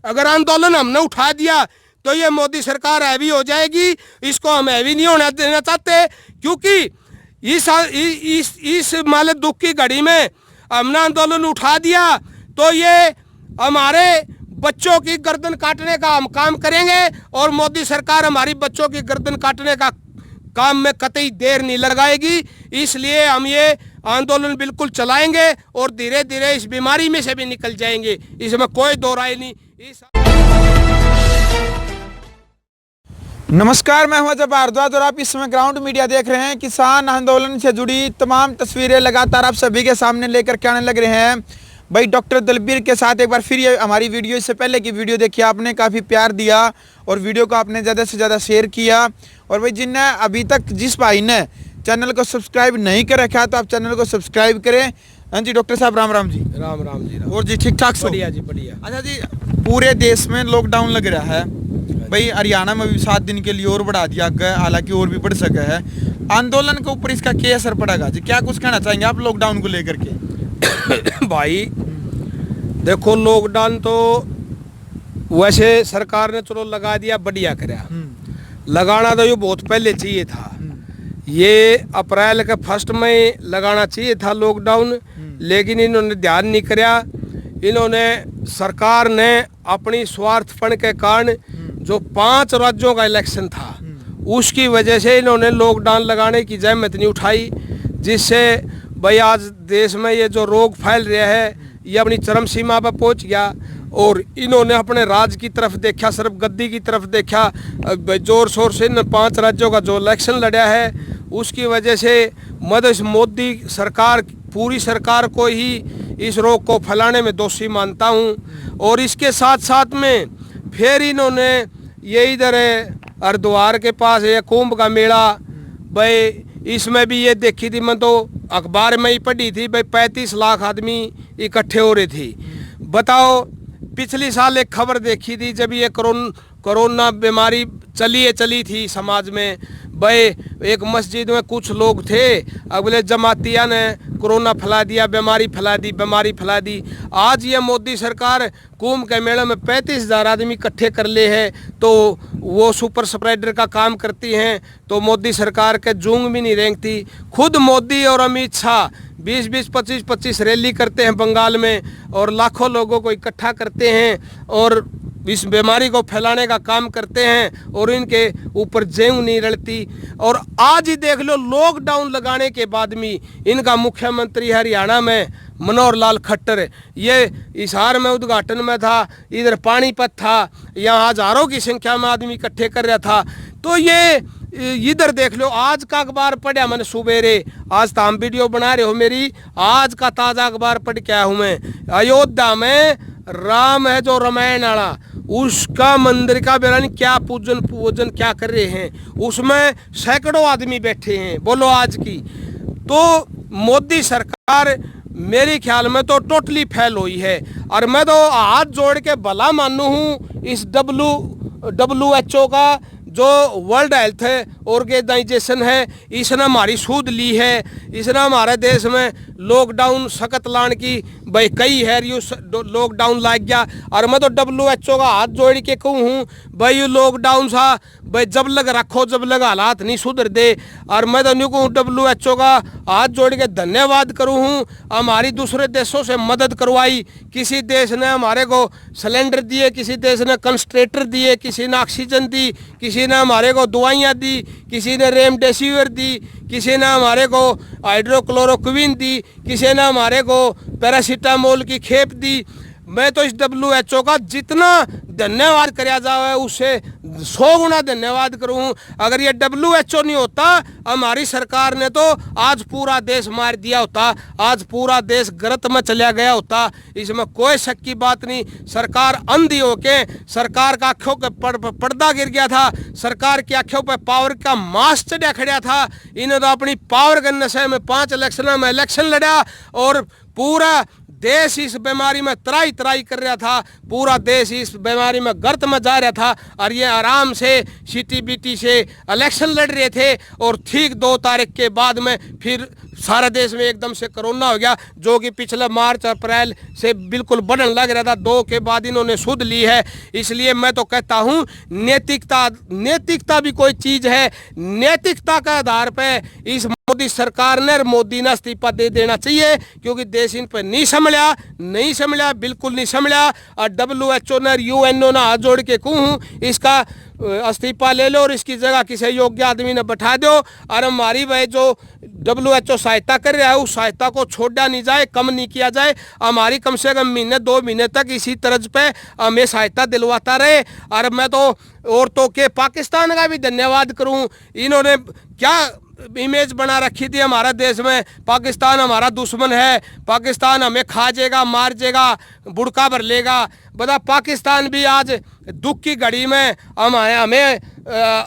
अगर आंदोलन हमने उठा दिया तो ये मोदी सरकार हैवी हो जाएगी। इसको हम हैवी नहीं होने देना चाहते, क्योंकि इस माले दुख की घड़ी में हमने आंदोलन उठा दिया तो ये हमारे बच्चों की गर्दन काटने का हम काम करेंगे, और मोदी सरकार हमारी बच्चों की गर्दन काटने का काम में कतई देर नहीं लगाएगी। इसलिए हम ये आंदोलन बिल्कुल चलाएंगे और धीरे धीरे इस बीमारी में से भी निकल जाएंगे, इसमें कोई दो राय नहीं। नमस्कार, मैं हूं अजय भारद्वाज और आप इस समय ग्राउंड मीडिया देख रहे हैं। किसान आंदोलन से जुड़ी तमाम तस्वीरें लगातार आप सभी के सामने लेकर के आने लग रहे हैं। भाई डॉक्टर दलबीर के साथ एक बार फिर ये हमारी वीडियो, इससे पहले की वीडियो देखी आपने, काफ़ी प्यार दिया और वीडियो को आपने ज़्यादा से ज़्यादा शेयर किया। और भाई जिनने अभी तक, जिस भाई ने चैनल को सब्सक्राइब नहीं कर रखा तो आप चैनल को सब्सक्राइब करें। हाँ जी डॉक्टर साहब, राम राम जी। राम राम जी। और जी ठीक ठाक? बढ़िया जी, बढ़िया। अच्छा जी, पूरे देश में लॉकडाउन लग रहा है भाई। हरियाणा में भी 7 दिन के लिए और बढ़ा दिया गया, हालांकि और भी बढ़ सका है। आंदोलन के ऊपर इसका क्या असर पड़ेगा जी? क्या कुछ कहना चाहेंगे आप लॉकडाउन को लेकर के? भाई देखो, लॉकडाउन तो वैसे सरकार ने चलो लगा दिया, बढ़िया कराया। लगाना तो ये बहुत पहले चाहिए था, ये अप्रैल के फर्स्ट में लगाना चाहिए था लॉकडाउन, लेकिन इन्होंने ध्यान नहीं कराया। इन्होंने, सरकार ने अपनी स्वार्थपन के कारण जो 5 राज्यों का इलेक्शन था उसकी वजह से इन्होंने लॉकडाउन लगाने की जहमत नहीं उठाई, जिससे भाई आज देश में ये जो रोग फैल रहा है ये अपनी चरम सीमा पर पहुंच गया। और इन्होंने अपने राज्य की तरफ देखा, सिर्फ गद्दी की तरफ देखा। जोर शोर से इन 5 राज्यों का जो इलेक्शन लड़ा है उसकी वजह से मोदी सरकार, पूरी सरकार को ही इस रोग को फैलाने में दोषी मानता हूं। और इसके साथ साथ में फिर इन्होंने ये इधर हरिद्वार के पास है कुंभ का मेला, भाई इसमें भी ये देखी थी, मैं तो अखबार में ही पढ़ी थी भाई 35 लाख आदमी इकट्ठे हो रहे थे। बताओ, पिछली साल एक खबर देखी थी जब ये कोरोना बीमारी चली थी समाज में, भाई एक मस्जिद में कुछ लोग थे, अगले जमातिया ने कोरोना फैला दिया, बीमारी फैला दी। आज ये मोदी सरकार कुंभ के मेले में 35,000 आदमी इकट्ठे कर ले हैं, तो वो सुपर स्प्रेडर का काम करती हैं, तो मोदी सरकार के जूंग भी नहीं रेंगती। खुद मोदी और अमित शाह 20-20, 25-25 रैली करते हैं बंगाल में और लाखों लोगों को इकट्ठा करते हैं और इस बीमारी को फैलाने का काम करते हैं, और इनके ऊपर जेंग नहीं रड़ती। और आज ही देख लो, लॉकडाउन लगाने के बाद में इनका मुख्यमंत्री हरियाणा में मनोहर लाल खट्टर, ये हिसार में उद्घाटन में था, इधर पानीपत था, यहाँ हजारों की संख्या में आदमी इकट्ठे कर रहा था। तो ये इधर देख लो, आज का अखबार पढ़ा मैंने सुबेरे, आज तो हम वीडियो बना रहे हो मेरी, आज का ताज़ा अखबार पढ़ के आया हूँ मैं। अयोध्या में राम है जो रामायण वाला, उसका मंदिर का बेरानी क्या पूजन क्या कर रहे हैं, उसमें सैकड़ों आदमी बैठे हैं। बोलो आज की तो मोदी सरकार मेरे ख्याल में तो टोटली फेल हुई है। और मैं तो हाथ जोड़ के भला मानू हूँ इस WHO का, जो वर्ल्ड हेल्थ ऑर्गेनाइजेशन है, इसने हमारी सूद ली है, इसने हमारे देश में लॉकडाउन सख्त लाने की भाई कई है, लॉकडाउन लाग गया। और मैं तो WHO का हाथ जोड़ के कहूँ हूँ भाई लॉकडाउन सा भाई जब लग रखो, जब लग हालात नहीं सुधर दे। और मैं तो नहीं कहूँ, WHO का हाथ जोड़ के धन्यवाद करूँ हूँ, हमारी दूसरे देशों से मदद करवाई। किसी देश ने हमारे को सिलेंडर दिए, किसी देश ने कंसंट्रेटर दिए, किसी ने ऑक्सीजन दी, किसी ने हमारे को दवाइयाँ दी, किसी ने रेमडेसिविर दी, किसी ने हमारे को हाइड्रोक्लोरोक्विन दी, किसी ने हमारे को पैरासीटामोल की खेप दी। मैं तो इस WHO का जितना धन्यवाद कराया जाए उससे 100 गुना धन्यवाद करूँ। अगर ये WHO नहीं होता, हमारी सरकार ने तो आज पूरा देश मार दिया होता, आज पूरा देश गर्त में चला गया होता, इसमें कोई शक की बात नहीं। सरकार अंधी होके, सरकार का आँखों के पर्दा गिर गया था, सरकार की आँखों पर पावर का मास चढ़ा खड़ा था। इन्हें तो अपनी पावर के नशे में 5 इलेक्शनों में इलेक्शन लड़ा और पूरा देश इस बीमारी में त्राई कर रहा था, पूरा देश इस बीमारी में गर्त में जा रहा था। और ये आराम से CTBT से इलेक्शन लड़ रहे थे और ठीक 2 तारीख के बाद में फिर सारा देश में एकदम से कोरोना हो गया, जो कि पिछले मार्च अप्रैल से बिल्कुल बढ़ने लग रहा था। 2 के बाद इन्होंने सुध ली है। इसलिए मैं तो कहता हूँ नैतिकता भी कोई चीज़ है। नैतिकता के आधार पर इस मोदी सरकार ने, मोदी ने इस्तीफा दे देना चाहिए, क्योंकि देश इन पर नहीं संभला, बिल्कुल नहीं संभला। और WHO ने, UNO ने हाथ जोड़ के कहूँ इसका इस्तीफा ले लो और इसकी जगह किसी योग्य आदमी ने बैठा दो। और हमारी वह जो WHO सहायता कर रहा है उस सहायता को छोड़ा नहीं जाए, कम नहीं किया जाए। हमारी कम से कम महीने 2 महीने तक इसी तर्ज पे हमें सहायता दिलवाता रहे। और मैं तो औरतों के पाकिस्तान का भी धन्यवाद करूं। इन्होंने क्या इमेज बना रखी थी हमारा देश में, पाकिस्तान हमारा दुश्मन है, पाकिस्तान हमें खा जाएगा, मार जाएगा, बुड़का भर लेगा। बता, पाकिस्तान भी आज दुख की घड़ी में हमें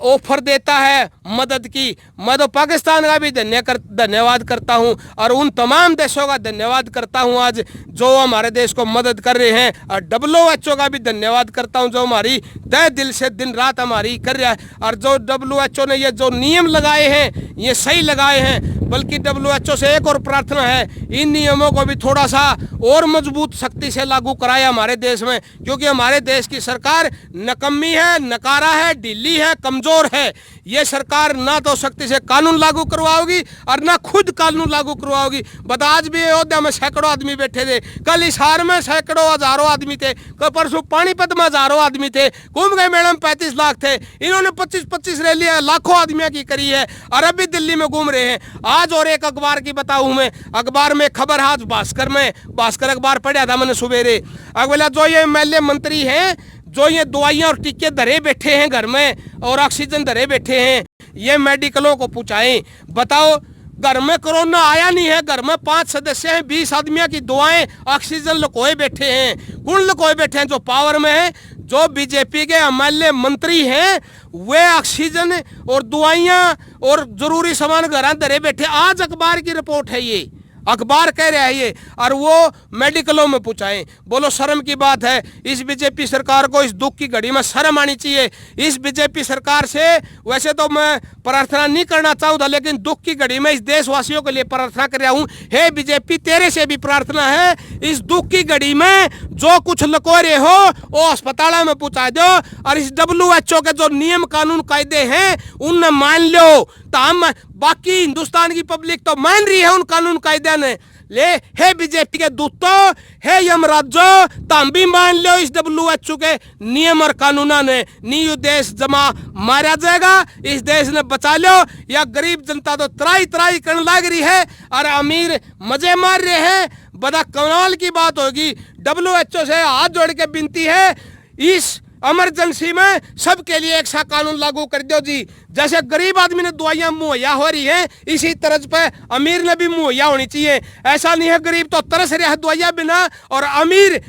ऑफर देता है मदद की। मैं तो पाकिस्तान का भी धन्यवाद करता हूं और उन तमाम देशों का धन्यवाद करता हूं आज जो हमारे देश को मदद कर रहे हैं। और WHO का भी धन्यवाद करता हूं जो हमारी तहे दिल से दिन रात हमारी कर रहा है। और जो WHO ने ये जो नियम लगाए हैं ये सही लगाए हैं। बल्कि WHO से एक और प्रार्थना है, इन नियमों को भी थोड़ा सा और मजबूत शक्ति से लागू कराए हमारे देश में, क्योंकि हमारे देश की सरकार नकम्मी है, नकारा है, ढीली है, कमजोर है। ये सरकार ना तो शक्ति से कानून लागू करवाओगी और ना खुद कानून लागू करवाओगी। बता, आज भी अयोध्या में सैकड़ों आदमी बैठे थे, कल हिसार में सैकड़ों हजारों आदमी थे, कल परसों पानीपत में हजारों आदमी थे, कुंभ गए मैडम 35 लाख थे। इन्होंने 25-25 रैलियां लाखों आदमियों की करी है और अभी दिल्ली में घूम रहे हैं। आज और एक अखबार की बताऊं मैं, अखबार में खबर आज भास्कर अखबार पढ़ा था मैंने सवेरे। अगला जो ये MLA मंत्री हैं, जो ये दवाइयां और टीके धरे बैठे हैं घर में और ऑक्सीजन धरे बैठे हैं, ये मेडिकलों को पूछाएं। बताओ, घर में कोरोना आया नहीं है, घर में 5 सदस्य हैं, 20 आदमियों की दवाएं ऑक्सीजन लकोए बैठे हैं। कौन लकोए बैठे हैं? जो पावर में है, जो बीजेपी के MLA मंत्री हैं, वे ऑक्सीजन और दवाइयां और जरूरी सामान घर धरे बैठे। आज अखबार की रिपोर्ट है, ये अखबार कह रहा है ये, और वो मेडिकलों में पूछाएं। बोलो, शर्म की बात है। इस बीजेपी सरकार को इस दुख की घड़ी में शर्म आनी चाहिए। इस बीजेपी सरकार से वैसे तो मैं प्रार्थना नहीं करना चाहूँगा, लेकिन दुख की घड़ी में इस देशवासियों के लिए प्रार्थना कर रहा हूँ। हे बीजेपी, तेरे से भी प्रार्थना है, इस दुख की घड़ी में जो कुछ लकोरे हो वो अस्पतालों में पहुँचा दो और इस WHO के जो नियम कानून कायदे हैं उनने मान लो। तो हम बाकी हिंदुस्तान की पब्लिक तो मान रही है उन कानून कायदे ने। ले, हे बीजेपी के दूतों, हे यमराजो, तो हम भी मान लो इस WHO के नियम और कानूना ने। नी देश जमा मारा जाएगा, इस देश ने बचा लो। या गरीब जनता तो त्राई करने लग रही है और अमीर मजे मार रहे हैं। बड़ा कमाल की बात होगी। WHO से हाथ जोड़ के विनती है, इस इमरजेंसी में सबके लिए एक सा कानून लागू कर दो जी। जैसे गरीब आदमी ने दवाइयां मुहैया हो रही हैं, इसी तरह पे अमीर ने भी मुहैया होनी चाहिए। ऐसा नहीं है गरीब तो तरस रहा है दवाइयां बिना और अमीर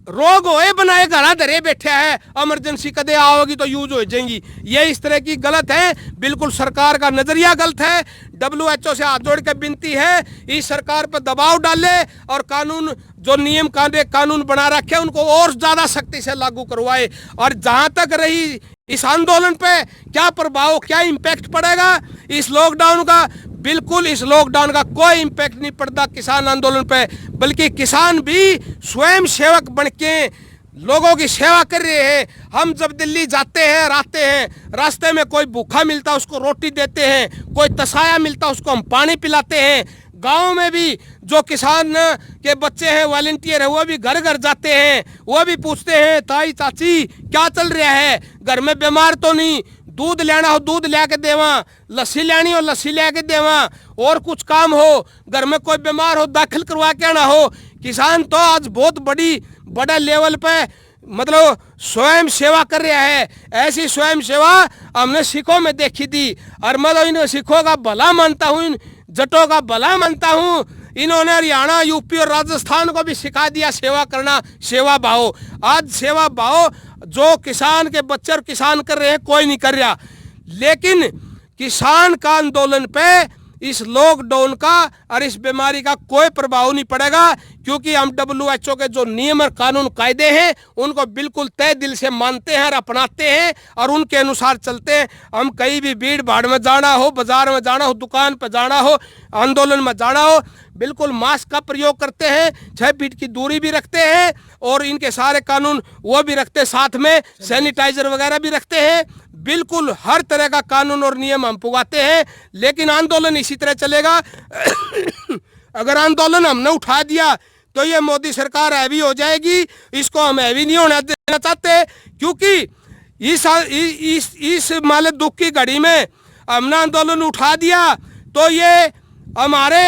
रोग होए बनाए घर धरे बैठे है, इमरजेंसी कदे आओगी तो यूज हो जाएंगी। ये इस तरह की गलत है, बिल्कुल सरकार का नजरिया गलत है। WHO से हाथ जोड़ के विनती है, इस सरकार पर दबाव डाले और कानून जो नियम कानून बना रखे उनको और ज्यादा सख्ती से लागू करवाए। और जहां तक रही इस आंदोलन पे क्या प्रभाव, क्या इम्पैक्ट पड़ेगा इस लॉकडाउन का, बिल्कुल इस लॉकडाउन का कोई इम्पैक्ट नहीं पड़ता किसान आंदोलन पे। बल्कि किसान भी स्वयं सेवक बन के लोगों की सेवा कर रहे हैं। हम जब दिल्ली जाते हैं, आते हैं, रास्ते में कोई भूखा मिलता उसको रोटी देते हैं, कोई तसाया मिलता उसको हम पानी पिलाते हैं। गांव में भी जो किसान के बच्चे हैं, वॉलंटियर है, वो भी घर घर जाते हैं, वो भी पूछते हैं, ताई चाची क्या चल रहा है, घर में बीमार तो नहीं, दूध लेना हो दूध ला के देवा, लस्सी लेनी हो लस्सी ला के देवा, और कुछ काम हो, घर में कोई बीमार हो दाखिल करवा के आना हो। किसान तो आज बहुत बड़ा लेवल पे मतलब स्वयं सेवा कर रहा है। ऐसी स्वयं सेवा हमने सिखों में देखी थी और मतलब इन सिखों का भला मानता हूँ, इन जटों का भला मानता हूँ। इन्होंने हरियाणा, यूपी और राजस्थान को भी सिखा दिया सेवा करना, सेवा भाव। आज सेवा भाव जो किसान के बच्चे और किसान कर रहे हैं कोई नहीं कर रहा। लेकिन किसान का आंदोलन पे इस लॉकडाउन का और इस बीमारी का कोई प्रभाव नहीं पड़ेगा, क्योंकि हम WHO के जो नियम और कानून कायदे हैं उनको बिल्कुल तय दिल से मानते हैं और अपनाते हैं और उनके अनुसार चलते हैं। हम कहीं भी भीड़ भाड़ में जाना हो, बाजार में जाना हो, दुकान पर जाना हो, आंदोलन में जाना हो, बिल्कुल मास्क का प्रयोग करते हैं, 6 फीट की दूरी भी रखते हैं और इनके सारे कानून वो भी रखते हैं, साथ में सैनिटाइजर वगैरह भी रखते हैं। बिल्कुल हर तरह का कानून और नियम हम पुगाते हैं। लेकिन आंदोलन इसी तरह चलेगा। अगर आंदोलन हमने उठा दिया तो ये मोदी सरकार हैवी हो जाएगी। इसको हम हैवी नहीं होना देना चाहते, क्योंकि इस माले दुख की घड़ी में हमने आंदोलन उठा दिया तो ये हमारे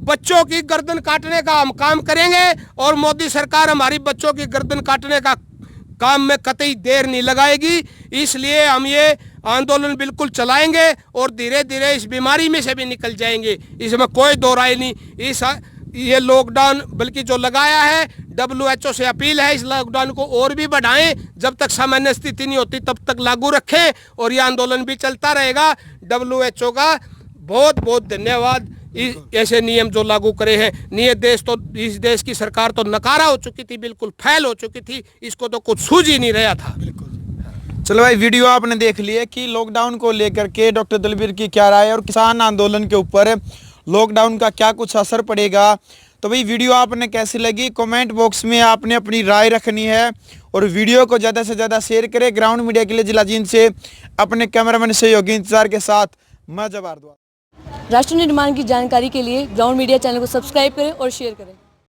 बच्चों की गर्दन काटने का हम काम करेंगे और मोदी सरकार हमारी बच्चों की गर्दन काटने का काम में कतई देर नहीं लगाएगी। इसलिए हम ये आंदोलन बिल्कुल चलाएंगे और धीरे धीरे इस बीमारी में से भी निकल जाएंगे, इसमें कोई दो राय नहीं। ये लॉकडाउन बल्कि जो लगाया है, WHO से अपील है इस लॉकडाउन को और भी बढ़ाएं, जब तक सामान्य स्थिति नहीं होती तब तक लागू रखें और ये आंदोलन भी चलता रहेगा। WHO का बहुत बहुत धन्यवाद, ऐसे नियम जो लागू करे हैं। इस देश की सरकार तो नकारा हो चुकी थी, बिल्कुल फैल हो चुकी थी, इसको तो कुछ सूझ ही नहीं रहा था। चलो भाई, वीडियो आपने देख लिया कि लॉकडाउन को लेकर के डॉक्टर दलबीर की क्या राय है और किसान आंदोलन के ऊपर लॉकडाउन का क्या कुछ असर पड़ेगा। तो भाई वीडियो आपने कैसी लगी कमेंट बॉक्स में आपने अपनी राय रखनी है और वीडियो को ज़्यादा से ज़्यादा शेयर करें। ग्राउंड मीडिया के लिए जिला जींद से अपने कैमरामैन सहयोगी इंतजार के साथ मैं जवार। राष्ट्र निर्माण की जानकारी के लिए ग्राउंड मीडिया चैनल को सब्सक्राइब करें और शेयर करें।